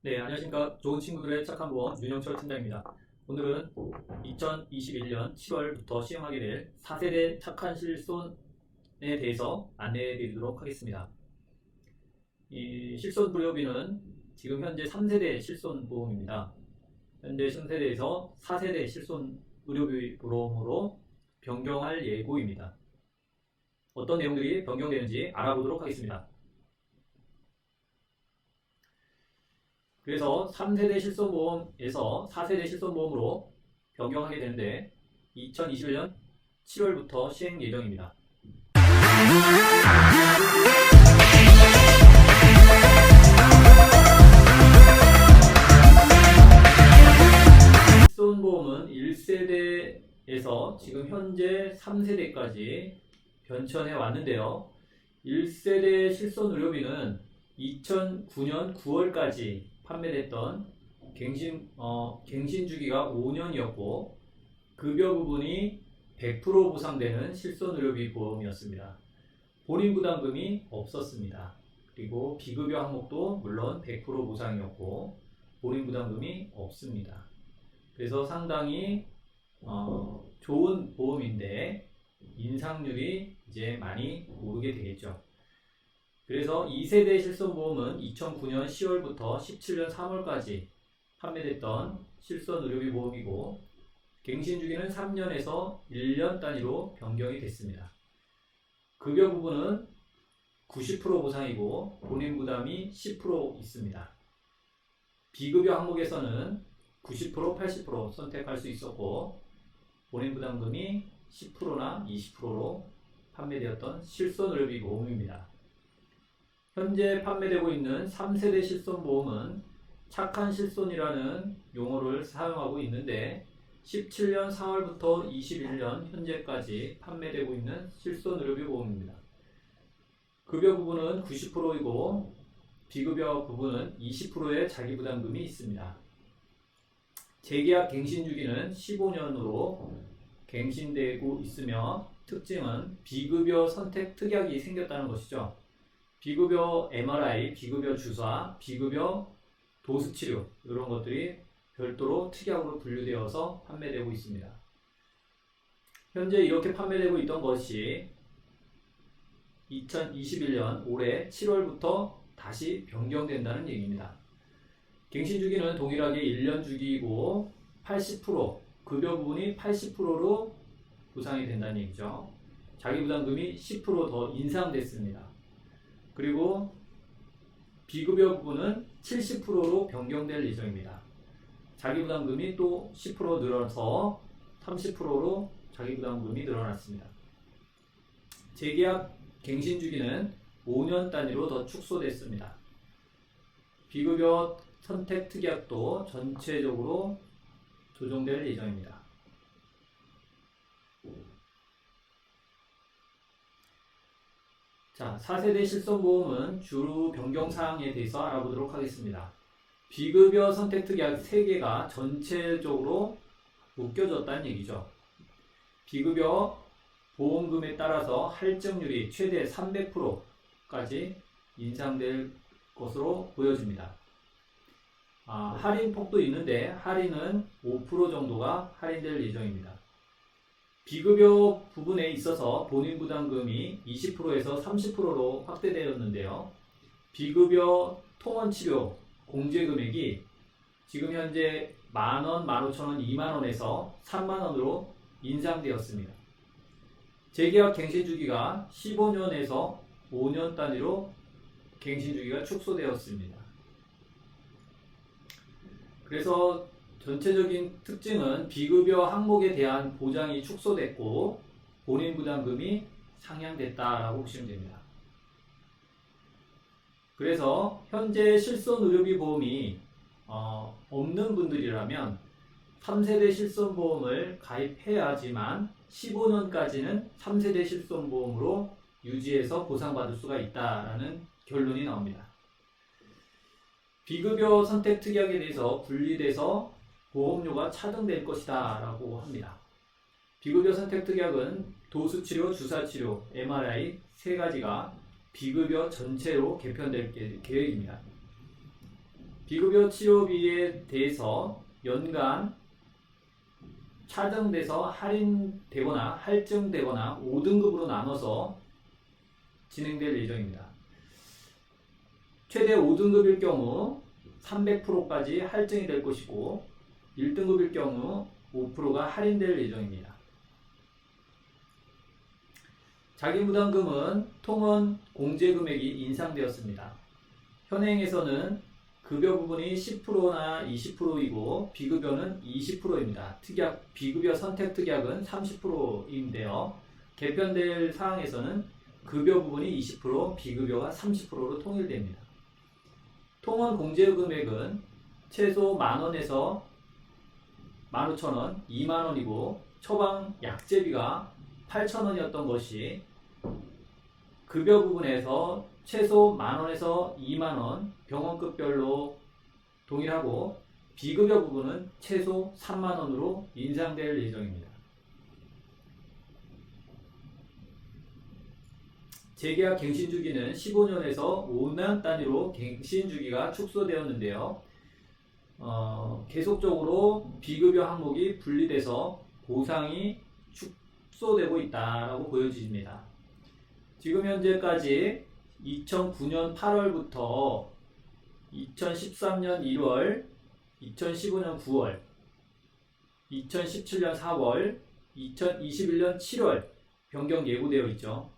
네, 안녕하십니까. 좋은 친구들의 착한 보험 윤영철 팀장입니다. 오늘은 2021년 7월부터 시행하게 될 4세대 착한 실손에 대해서 안내해 드리도록 하겠습니다. 이 실손 불려비는 지금 현재 3세대 실손 보험입니다. 현재 3세대에서 4세대 실손 의료비 보험으로 변경할 예고입니다. 어떤 내용들이 변경되는지 알아보도록 하겠습니다. 그래서 3세대 실손보험에서 4세대 실손보험으로 변경하게 되는데 2021년 7월부터 시행 예정입니다. 실손보험은 1세대에서 지금 현재 3세대까지 변천해 왔는데요. 1세대 실손의료비는 2009년 9월까지 판매됐던 갱신 주기가 5년이었고 급여 부분이 100% 보상되는 실손의료비 보험이었습니다. 본인 부담금이 없었습니다. 그리고 비급여 항목도 물론 100% 보상이었고 본인 부담금이 없습니다. 그래서 상당히 좋은 보험인데 인상률이 이제 많이 오르게 되겠죠. 그래서 2세대 실손보험은 2009년 10월부터 17년 3월까지 판매됐던 실손의료비 보험이고 갱신주기는 3년에서 1년 단위로 변경이 됐습니다. 급여 부분은 90% 보상이고 본인 부담이 10% 있습니다. 비급여 항목에서는 90%, 80% 선택할 수 있었고 본인 부담금이 10%나 20%로 판매되었던 실손의료비 보험입니다. 현재 판매되고 있는 3세대 실손보험은 착한 실손이라는 용어를 사용하고 있는데 17년 4월부터 21년 현재까지 판매되고 있는 실손의료비 보험입니다. 급여 부분은 90%이고 비급여 부분은 20%의 자기부담금이 있습니다. 재계약 갱신주기는 15년으로 갱신되고 있으며 특징은 비급여 선택 특약이 생겼다는 것이죠. 비급여 MRI, 비급여 주사, 비급여 도수치료 이런 것들이 별도로 특약으로 분류되어서 판매되고 있습니다. 현재 이렇게 판매되고 있던 것이 2021년 올해 7월부터 다시 변경된다는 얘기입니다. 갱신주기는 동일하게 1년 주기이고 80% 급여 부분이 80%로 보상이 된다는 얘기죠. 자기부담금이 10% 더 인상됐습니다. 그리고 비급여 부분은 70%로 변경될 예정입니다. 자기부담금이 또 10% 늘어서 30%로 자기부담금이 늘어났습니다. 재계약 갱신주기는 5년 단위로 더 축소됐습니다. 비급여 선택 특약도 전체적으로 조정될 예정입니다. 자, 4세대 실손보험은 주로 변경사항에 대해서 알아보도록 하겠습니다. 비급여 선택 특약 3개가 전체적으로 묶여졌다는 얘기죠. 비급여 보험금에 따라서 할증률이 최대 300%까지 인상될 것으로 보여집니다. 할인폭도 있는데 할인은 5% 정도가 할인될 예정입니다. 비급여 부분에 있어서 본인 부담금이 20%에서 30%로 확대되었는데요. 비급여 통원치료 공제금액이 지금 현재 만원, 15,000원, 2만원에서 3만원으로 인상되었습니다. 재계약 갱신주기가 15년에서 5년 단위로 갱신주기가 축소되었습니다. 그래서 전체적인 특징은 비급여 항목에 대한 보장이 축소됐고 본인 부담금이 상향됐다라고 보시면 됩니다. 그래서 현재 실손의료비 보험이 없는 분들이라면 3세대 실손보험을 가입해야지만 15년까지는 3세대 실손보험으로 유지해서 보상받을 수가 있다라는 결론이 나옵니다. 비급여 선택 특약에 대해서 분리돼서 보험료가 차등될 것이다 라고 합니다. 비급여 선택 특약은 도수치료, 주사치료, MRI 3가지가 비급여 전체로 개편될 계획입니다. 비급여 치료비에 대해서 연간 차등돼서 할인되거나 할증되거나 5등급으로 나눠서 진행될 예정입니다. 최대 5등급일 경우 300%까지 할증이 될 것이고 1등급일 경우 5%가 할인될 예정입니다. 자기부담금은 통원 공제금액이 인상되었습니다. 현행에서는 급여 부분이 10%나 20%이고 비급여는 20%입니다. 비급여 선택 특약은 30%인데요. 개편될 사항에서는 급여 부분이 20%, 비급여가 30%로 통일됩니다. 통원 공제금액은 최소 만원에서 15,000원, 2만원이고 처방 약제비가 8,000원이었던 것이 급여 부분에서 최소 만원에서 2만원 병원급별로 동일하고 비급여 부분은 최소 3만원으로 인상될 예정입니다. 재계약 갱신주기는 15년에서 5년 단위로 갱신주기가 축소되었는데요. 계속적으로 비급여 항목이 분리돼서 보상이 축소되고 있다고 보여집니다. 지금 현재까지 2009년 8월부터 2013년 1월, 2015년 9월, 2017년 4월, 2021년 7월 변경 예고되어 있죠.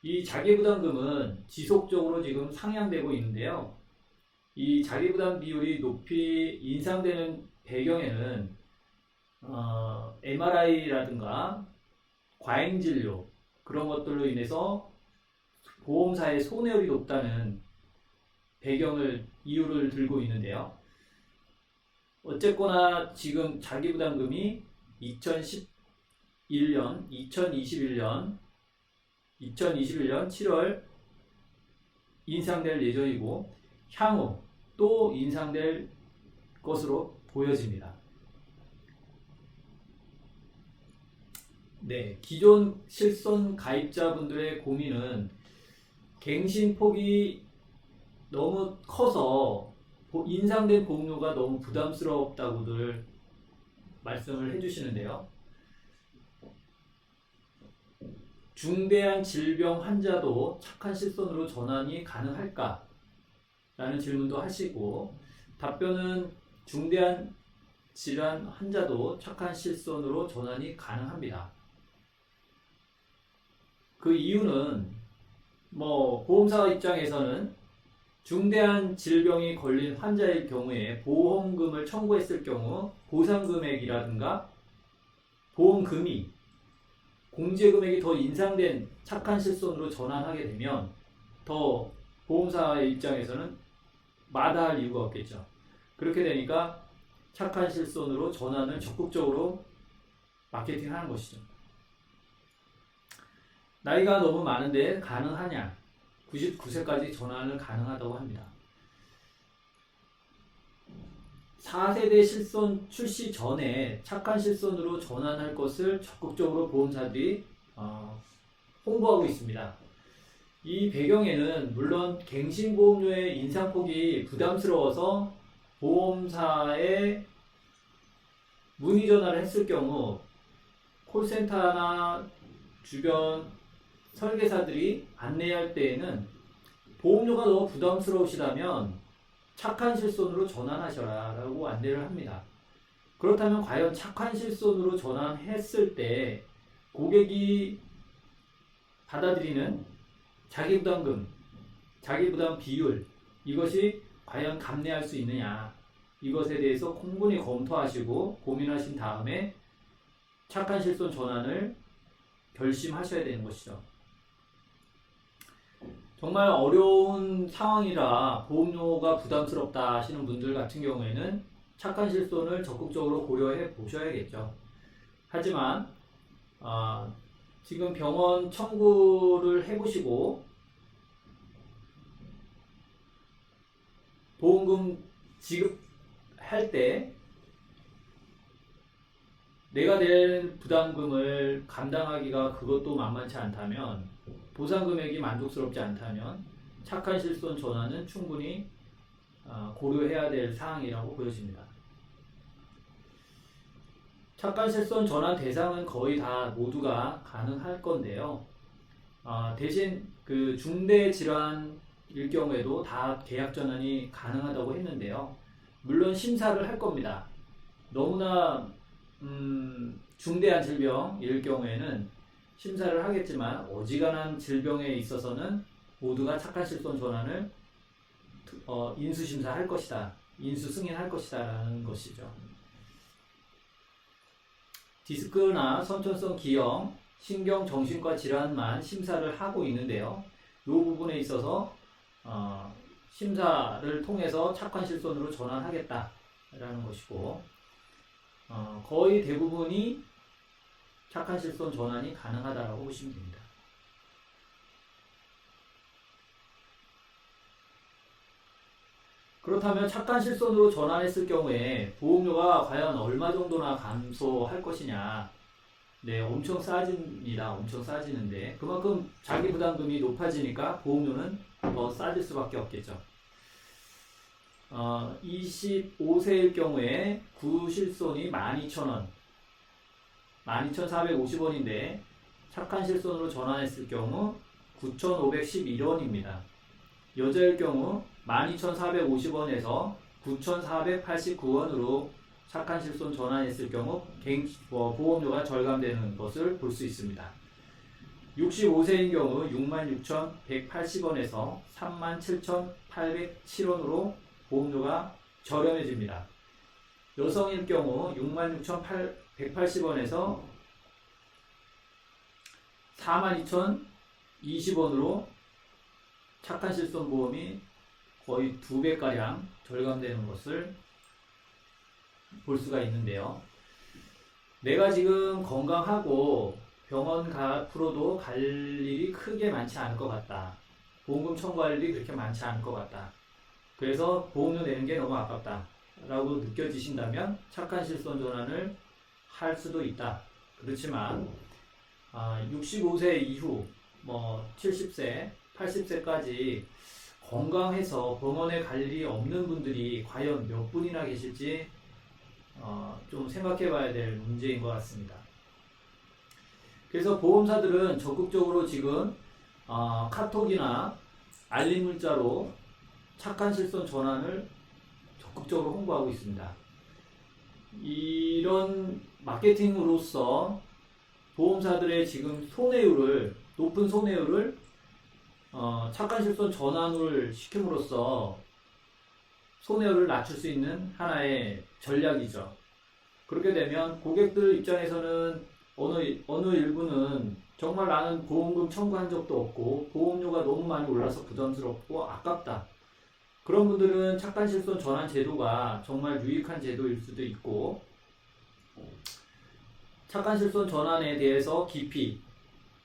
이 자기부담금은 지속적으로 지금 상향되고 있는데요. 이 자기부담 비율이 높이 인상되는 배경에는 MRI라든가 과잉진료 그런 것들로 인해서 보험사의 손해율이 높다는 이유를 들고 있는데요. 어쨌거나 지금 자기부담금이 2021년 7월 인상될 예정이고 향후 또 인상될 것으로 보여집니다. 네, 기존 실손 가입자분들의 고민은 갱신폭이 너무 커서 인상된 보험료가 너무 부담스럽다고들 말씀을 해주시는데요. 중대한 질병 환자도 착한 실손으로 전환이 가능할까? 라는 질문도 하시고 답변은 중대한 질환 환자도 착한 실손으로 전환이 가능합니다. 그 이유는 보험사 입장에서는 중대한 질병이 걸린 환자의 경우에 보험금을 청구했을 경우 보상금액이라든가 보험금이 공제금액이 더 인상된 착한 실손으로 전환하게 되면 더 보험사의 입장에서는 마다할 이유가 없겠죠. 그렇게 되니까 착한 실손으로 전환을 적극적으로 마케팅하는 것이죠. 나이가 너무 많은데 가능하냐? 99세까지 전환을 가능하다고 합니다. 4세대 실손 출시 전에 착한 실손으로 전환할 것을 적극적으로 보험사들이 홍보하고 있습니다. 이 배경에는 물론 갱신보험료의 인상폭이 부담스러워서 보험사에 문의 전화를 했을 경우 콜센터나 주변 설계사들이 안내할 때에는 보험료가 너무 부담스러우시다면 착한 실손으로 전환하셔라 라고 안내를 합니다. 그렇다면 과연 착한 실손으로 전환했을 때 고객이 받아들이는 자기부담금, 자기부담 비율 이것이 과연 감내할 수 있느냐 이것에 대해서 충분히 검토하시고 고민하신 다음에 착한 실손 전환을 결심하셔야 되는 것이죠. 정말 어려운 상황이라 보험료가 부담스럽다 하시는 분들 같은 경우에는 착한 실손을 적극적으로 고려해 보셔야겠죠. 하지만 지금 병원 청구를 해보시고 보험금 지급할 때 내가 낼 부담금을 감당하기가 그것도 만만치 않다면 보상금액이 만족스럽지 않다면 착한 실손 전환은 충분히 고려해야 될 사항이라고 보여집니다. 착한 실손 전환 대상은 거의 다 모두가 가능할 건데요. 대신 그 중대 질환일 경우에도 다 계약 전환이 가능하다고 했는데요. 물론 심사를 할 겁니다. 너무나 중대한 질병일 경우에는 심사를 하겠지만 어지간한 질병에 있어서는 모두가 착한 실손 전환을 인수심사할 것이다. 인수 승인할 것이다 라는 것이죠. 디스크나 선천성 기형, 신경 정신과 질환만 심사를 하고 있는데요. 이 부분에 있어서 심사를 통해서 착한 실손으로 전환하겠다라는 것이고, 거의 대부분이 착한 실손 전환이 가능하다라고 보시면 됩니다. 그렇다면 착한 실손으로 전환했을 경우에 보험료가 과연 얼마 정도나 감소할 것이냐? 네, 엄청 싸집니다. 엄청 싸지는데 그만큼 자기 부담금이 높아지니까 보험료는 더 싸질 수밖에 없겠죠. 25세일 경우에 구실손이 12,000원, 12,450원인데 착한 실손으로 전환했을 경우 9,511원입니다. 여자일 경우 12,450원에서 9,489원으로 착한 실손 전환했을 경우 보험료가 절감되는 것을 볼 수 있습니다. 65세인 경우 66,180원에서 37,807원으로 보험료가 저렴해집니다. 여성일 경우 66,180원에서 42,020원으로 착한 실손 보험이 거의 2배가량 절감되는 것을 볼 수가 있는데요. 내가 지금 건강하고 병원 앞으로도 갈 일이 크게 많지 않을 것 같다. 보험금 청구할 일이 그렇게 많지 않을 것 같다. 그래서 보험료 내는 게 너무 아깝다 라고 느껴지신다면 착한 실손 전환을 할 수도 있다. 그렇지만 65세 이후 70세, 80세까지 건강해서 병원에 갈 일이 없는 분들이 과연 몇 분이나 계실지 좀 생각해 봐야 될 문제인 것 같습니다. 그래서 보험사들은 적극적으로 지금 카톡이나 알림 문자로 착한 실손 전환을 적극적으로 홍보하고 있습니다. 이런 마케팅으로서 보험사들의 지금 높은 손해율을 착한 실손 전환을 시킴으로써 손해율을 낮출 수 있는 하나의 전략이죠. 그렇게 되면 고객들 입장에서는 어느 일부는 정말 나는 보험금 청구한 적도 없고 보험료가 너무 많이 올라서 부담스럽고 아깝다. 그런 분들은 착한 실손 전환 제도가 정말 유익한 제도일 수도 있고, 착한 실손 전환에 대해서 깊이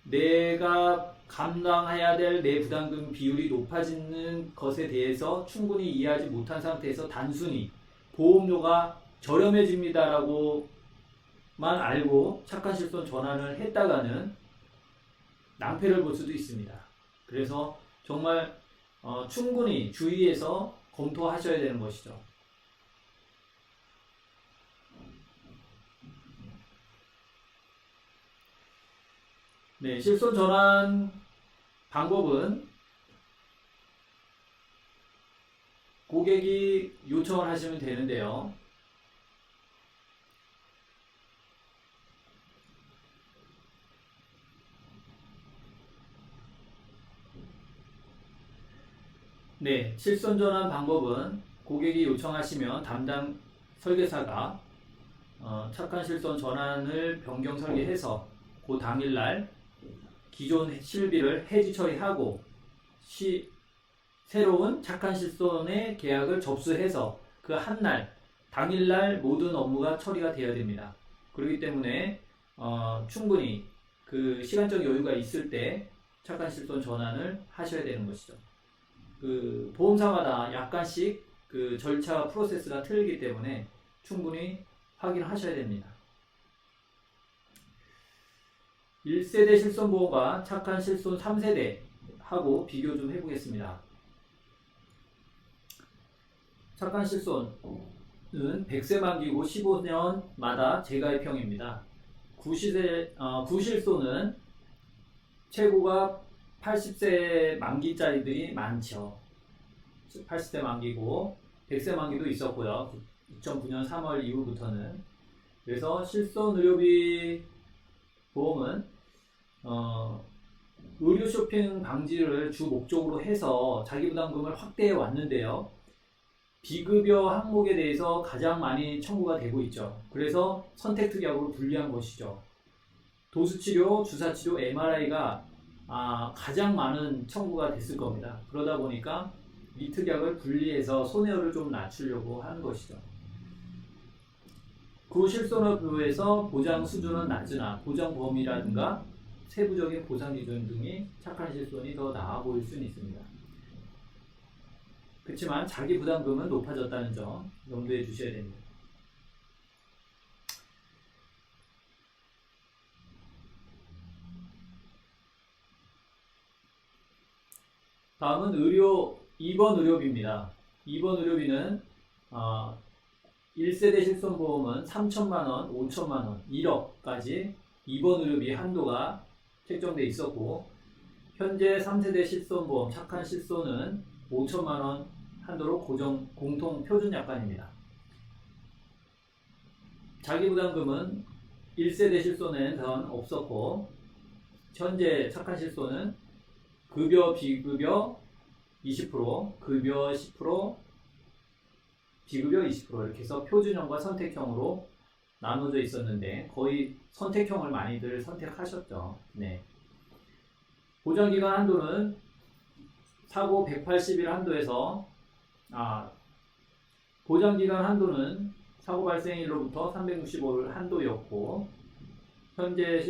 내가 감당해야 될 내 부담금 비율이 높아지는 것에 대해서 충분히 이해하지 못한 상태에서 단순히 보험료가 저렴해집니다라고만 알고 착한 실손 전환을 했다가는 낭패를 볼 수도 있습니다. 그래서 정말 충분히 주의해서 검토하셔야 되는 것이죠. 네, 실손 전환 방법은 고객이 요청을 하시면 되는데요. 네, 실손 전환 방법은 고객이 요청하시면 담당 설계사가 착한 실손 전환을 변경 설계해서 그 당일날 기존 실비를 해지 처리하고 새로운 착한 실손의 계약을 접수해서 그 한날 당일날 모든 업무가 처리가 되어야 됩니다. 그렇기 때문에 충분히 그 시간적 여유가 있을 때 착한 실손 전환을 하셔야 되는 것이죠. 그 보험사마다 약간씩 그 절차 프로세스가 틀리기 때문에 충분히 확인하셔야 됩니다. 1세대 실손보험과 착한 실손 3세대 하고 비교 좀 해보겠습니다. 착한 실손은 100세 만기고 15년마다 재가입형입니다. 구실손은 최고가 80세 만기짜리들이 많죠. 80세 만기고 100세 만기도 있었고요. 2009년 3월 이후부터는. 그래서 실손 의료비 보험은 의료 쇼핑 방지를 주 목적으로 해서 자기부담금을 확대해 왔는데요. 비급여 항목에 대해서 가장 많이 청구가 되고 있죠. 그래서 선택특약으로 분리한 것이죠. 도수치료, 주사치료, MRI가 가장 많은 청구가 됐을 겁니다. 그러다 보니까 이 특약을 분리해서 손해율을 좀 낮추려고 하는 것이죠. 구실손의료에서 보장 수준은 낮으나 보장 범위라든가 세부적인 보상 기준 등이 착한 실손이 더 나아 보일 수는 있습니다. 그렇지만 자기 부담금은 높아졌다는 점 염두에 두셔야 됩니다. 다음은 2번 의료비입니다. 2번 의료비는 1세대 실손보험은 3천만원, 5천만원, 1억까지 2번 의료비 한도가 책정되어 있었고, 현재 3세대 실손보험 착한 실손은 5천만원 한도로 공통 표준 약관입니다. 자기부담금은 1세대 실손에는 없었고, 현재 착한 실손은 급여, 비급여 20%, 급여 10%, 비급여 20% 이렇게 해서 표준형과 선택형으로 나눠져 있었는데 거의 선택형을 많이들 선택하셨죠. 네. 보장기간 한도는 사고 180일 한도에서 보장기간 한도는 사고 발생일로부터 365일 한도였고, 현재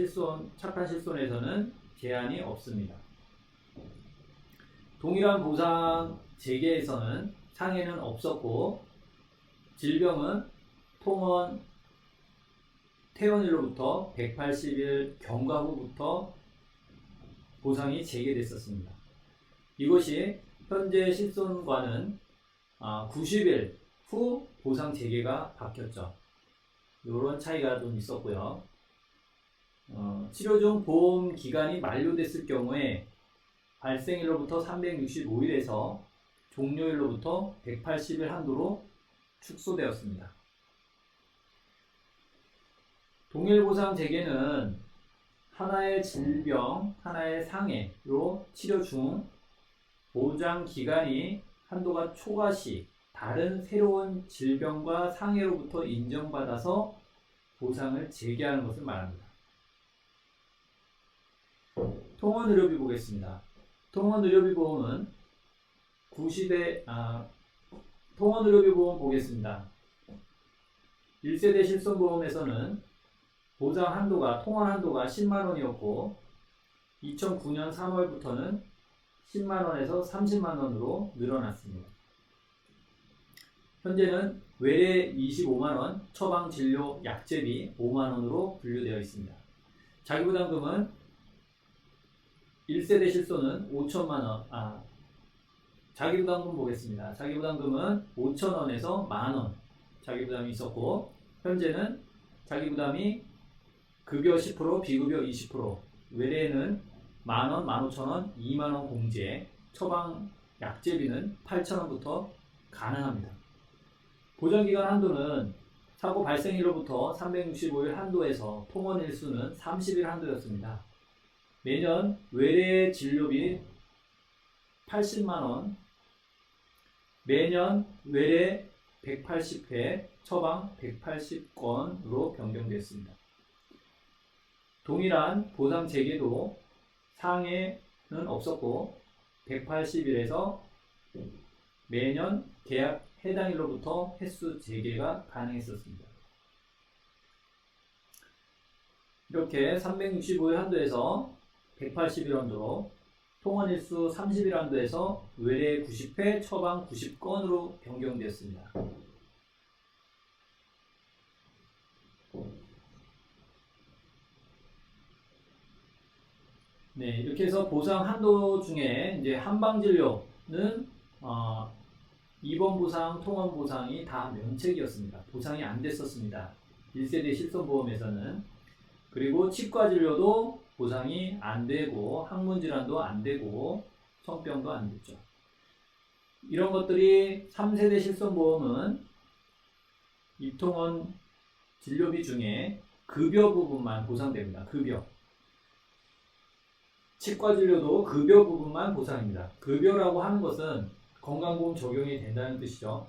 착한 실손에서는 제한이 없습니다. 동일한 보상 재개에서는 상해는 없었고, 질병은 퇴원일로부터 180일 경과 후부터 보상이 재개됐었습니다. 이것이 현재 실손과는 90일 후 보상 재개가 바뀌었죠. 이런 차이가 좀 있었고요. 치료 중 보험 기간이 만료됐을 경우에 발생일로부터 365일에서 종료일로부터 180일 한도로 축소되었습니다. 동일보상 재개는 하나의 질병, 하나의 상해로 치료 중 보장 기간이 한도가 초과 시 다른 새로운 질병과 상해로부터 인정받아서 보상을 재개하는 것을 말합니다. 통원의료비 보겠습니다. 통원의료비 보험은 통원의료비 보험 보겠습니다. 1세대 실손보험에서는 보장 한도가, 통원 한도가 10만원이었고 2009년 3월부터는 10만원에서 30만원으로 늘어났습니다. 현재는 외래 25만원, 처방진료 약제비 5만원으로 분류되어 있습니다. 자기부담금은 1세대 실손은 5천만원, 자기부담금 보겠습니다. 자기부담금은 5천원에서 만원 자기부담이 있었고, 현재는 자기부담이 급여 10%, 비급여 20%, 외래에는 만원, 15,000원, 2만원 공제, 처방 약제비는 8,000원부터 가능합니다. 보장기간 한도는 사고 발생일로부터 365일 한도에서 통원 일수는 30일 한도였습니다. 매년 외래 진료비 80만원, 매년 외래 180회, 처방 180건으로 변경됐습니다. 동일한 보상 재개도 상해는 없었고 180일에서 매년 계약 해당일로부터 횟수 재개가 가능했었습니다. 이렇게 365일 한도에서 180일 한도로, 통원일수 30일 한도에서 외래 90회, 처방 90건으로 변경되었습니다. 네, 이렇게 해서 보상 한도 중에 이제 한방진료는 입원 보상, 통원 보상이 다 면책이었습니다. 보상이 안 됐었습니다. 1세대 실손보험에서는. 그리고 치과 진료도 보상이 안 되고 항문 질환도 안 되고 성병도 안 됐죠. 이런 것들이 3세대 실손보험은 입통원 진료비 중에 급여 부분만 보상됩니다. 급여. 치과 진료도 급여 부분만 보상입니다. 급여라고 하는 것은 건강보험 적용이 된다는 뜻이죠.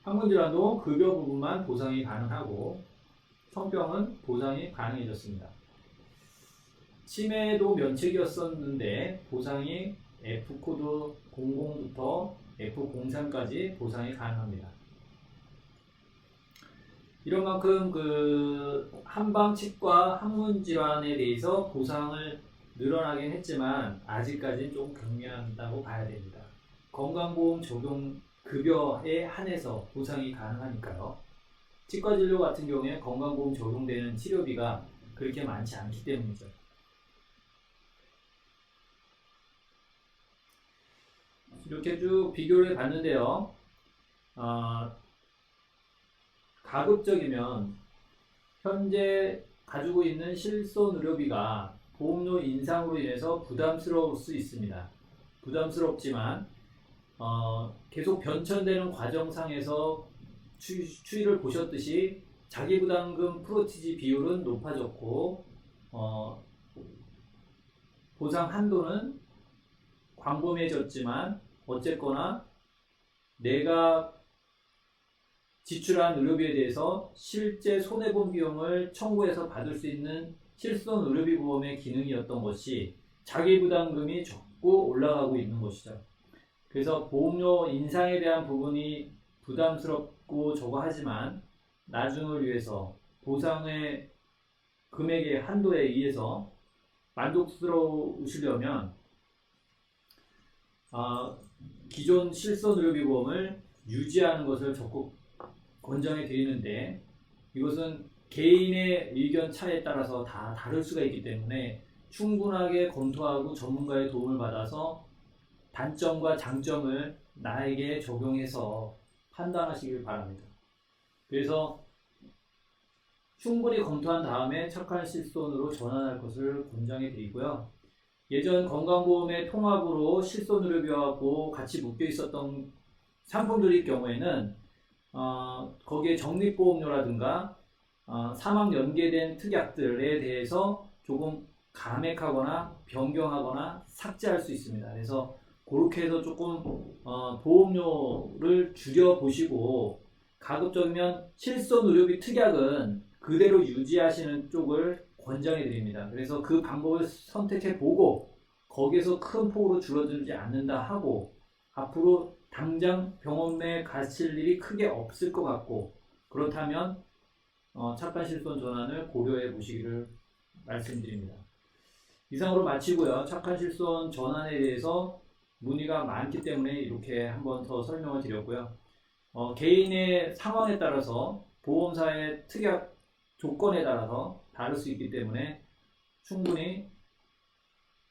항문 질환도 급여 부분만 보상이 가능하고 성병은 보상이 가능해졌습니다. 치매도 면책이었었는데 보상이 F코드 00부터 F03까지 보상이 가능합니다. 이런 만큼 한방치과 항문질환에 대해서 보상을 늘어나긴 했지만 아직까지는 좀 경미하다고 봐야 됩니다. 건강보험 적용 급여에 한해서 보상이 가능하니까요. 치과진료 같은 경우에 건강보험 적용되는 치료비가 그렇게 많지 않기 때문이죠. 이렇게 쭉 비교를 해봤는데요. 가급적이면 현재 가지고 있는 실손의료비가 보험료 인상으로 인해서 부담스러울 수 있습니다. 부담스럽지만 계속 변천되는 과정상에서 추이를 보셨듯이 자기부담금 프로티지 비율은 높아졌고 보상 한도는 광범위해졌지만 어쨌거나 내가 지출한 의료비에 대해서 실제 손해본 비용을 청구해서 받을 수 있는 실손 의료비 보험의 기능이었던 것이 자기부담금이 적고 올라가고 있는 것이죠. 그래서 보험료 인상에 대한 부분이 부담스럽고 저거 하지만 나중을 위해서 보상의 금액의 한도에 의해서 만족스러우시려면 기존 실손 의료비 보험을 유지하는 것을 적극 권장해 드리는데 이것은 개인의 의견 차에 따라서 다 다를 수가 있기 때문에 충분하게 검토하고 전문가의 도움을 받아서 단점과 장점을 나에게 적용해서 판단하시길 바랍니다. 그래서 충분히 검토한 다음에 착한 실손으로 전환할 것을 권장해 드리고요. 예전 건강보험의 통합으로 실손의료비하고 같이 묶여 있었던 상품들의 경우에는 거기에 적립보험료라든가 사망 연계된 특약들에 대해서 조금 감액하거나 변경하거나 삭제할 수 있습니다. 그래서 그렇게 해서 조금 보험료를 줄여보시고 가급적이면 실손의료비 특약은 그대로 유지하시는 쪽을 권장해 드립니다. 그래서 그 방법을 선택해 보고 거기에서 큰 폭으로 줄어들지 않는다 하고 앞으로 당장 병원 내에 가실 일이 크게 없을 것 같고 그렇다면 착한 실손 전환을 고려해 보시기를 말씀드립니다. 이상으로 마치고요. 착한 실손 전환에 대해서 문의가 많기 때문에 이렇게 한번 더 설명을 드렸고요. 개인의 상황에 따라서 보험사의 특약 조건에 따라서 다를 수 있기 때문에 충분히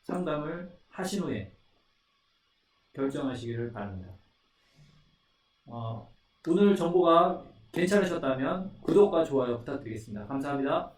상담을 하신 후에 결정하시기를 바랍니다. 오늘 정보가 괜찮으셨다면 구독과 좋아요 부탁드리겠습니다. 감사합니다.